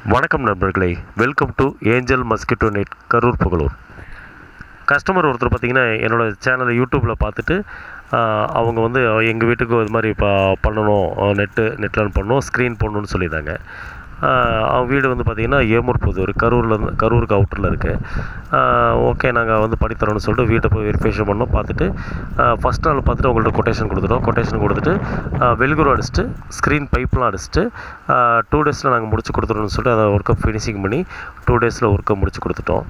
வணக்கம் நண்பர்களே, welcome to angel mosquito net Karur Pugalur. Customer ஒருத்தர் பார்த்திங்கன்னா என்னோடய சேனலை யூடியூப்பில் பார்த்துட்டு அவங்க வந்து எங்கள் வீட்டுக்கு இது மாதிரி இப்போ பண்ணணும், நெட்டில் பண்ணணும், ஸ்க்ரீன் போடணுன்னு சொல்லியிருந்தாங்க. அவங்க வீடு வந்து பார்த்திங்கன்னா ஏமூர் புதூர், கரூருக்கு அவுட்டரில் இருக்குது. ஓகே, நாங்கள் வந்து பண்ணித்தரோன்னு சொல்லிட்டு வீட்டை போய் வெரிஃபிகேஷன் பண்ணோம். பார்த்துட்டு ஃபஸ்ட் நாள் பார்த்துட்டு அவங்கள்ட்ட கொட்டேஷன் கொடுத்துட்டு வெல்குரு அடிச்சுட்டு ஸ்க்ரீன் பைப்லாம் அடிச்சுட்டு 2 டேஸில் நாங்கள் முடிச்சு கொடுத்துட்டோம்னு சொல்லிட்டு அதை ஒர்க்கை ஃபினிஷிங் பண்ணி 2 டேஸில் ஒர்க்கை முடிச்சு கொடுத்துட்டோம்.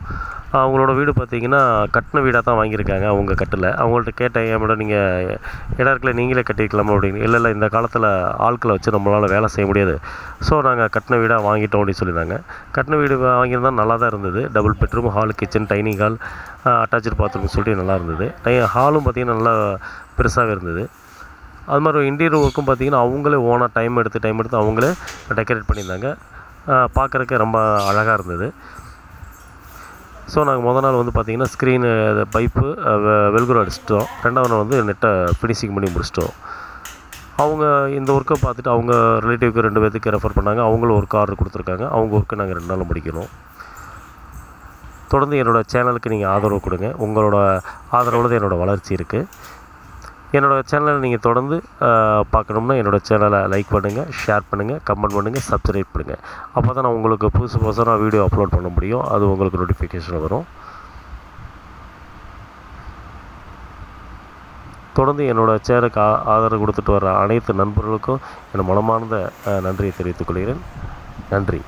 அவங்களோட வீடு பார்த்திங்கன்னா கட்டின வீடாக தான் வாங்கியிருக்காங்க. அவங்க கட்டலை. அவங்கள்ட்ட கேட்டேன், ஏன் மேடம் நீங்கள் இடம் இருக்கல நீங்களே கட்டிக்கலாமா அப்படின்னு. இல்லை இந்த காலத்தில் ஆட்களை வச்சு நம்மளால் வேலை செய்ய முடியாது, ஸோ நாங்கள் கட்டின வீடாக வாங்கிட்டோம் அப்படின்னு சொல்லியிருந்தாங்க. கட்டின வீடு வாங்கியிருந்தால் நல்லா தான் இருந்தது. Double bedroom, hall, kitchen, dining hall, attach பாத்ரூம்னு சொல்லிட்டு நல்லா இருந்தது. ஹாலும் பார்த்திங்கன்னா நல்லா பெருசாகவே இருந்தது. அது மாதிரி இன்டீரியர் ஒர்க்கும் பார்த்திங்கன்னா அவங்களே ஓனாக டைம் எடுத்து அவங்களே டெக்கரேட் பண்ணியிருந்தாங்க. பார்க்குறதுக்கு ரொம்ப அழகாக இருந்தது. ஸோ நாங்கள் மொதல் நாள் வந்து பார்த்திங்கன்னா ஸ்க்ரீனு, பைப்பு, வெல்குரு அடிச்சிட்டோம். 2வது நாள் வந்து நெட்டை ஃபினிஷிங் பண்ணி முடிச்சிட்டோம். அவங்க இந்த ஒர்க்கை பார்த்துட்டு அவங்க ரிலேட்டிவ்க்கு 2 பேர்த்துக்கு ரெஃபர் பண்ணாங்க. அவங்களும் ஒர்க் ஆர்டர் கொடுத்துருக்காங்க. அவங்க ஒர்க்கை நாங்கள் 2 நாளில் முடிக்கணும். தொடர்ந்து என்னோடய சேனலுக்கு நீங்கள் ஆதரவு கொடுங்க. உங்களோட ஆதரவில் தான் என்னோடய வளர்ச்சி இருக்குது. என்னோடய சேனலை நீங்கள் தொடர்ந்து பார்க்கணும்னா என்னோடய சேனலை லைக் பண்ணுங்கள், ஷேர் பண்ணுங்கள், கமெண்ட் பண்ணுங்கள், சப்ஸ்கிரைப் பண்ணுங்கள். அப்போ தான் நான் உங்களுக்கு புதுசாக நான் வீடியோ அப்லோட் பண்ண முடியும். அது உங்களுக்கு நோட்டிஃபிகேஷன் வரும். தொடர்ந்து என்னோடய சேனலுக்கு ஆதரவு கொடுத்துட்டு வர அனைத்து நண்பர்களுக்கும் என் மனமார்ந்த நன்றியை தெரிவித்துக் கொள்கிறேன். நன்றி.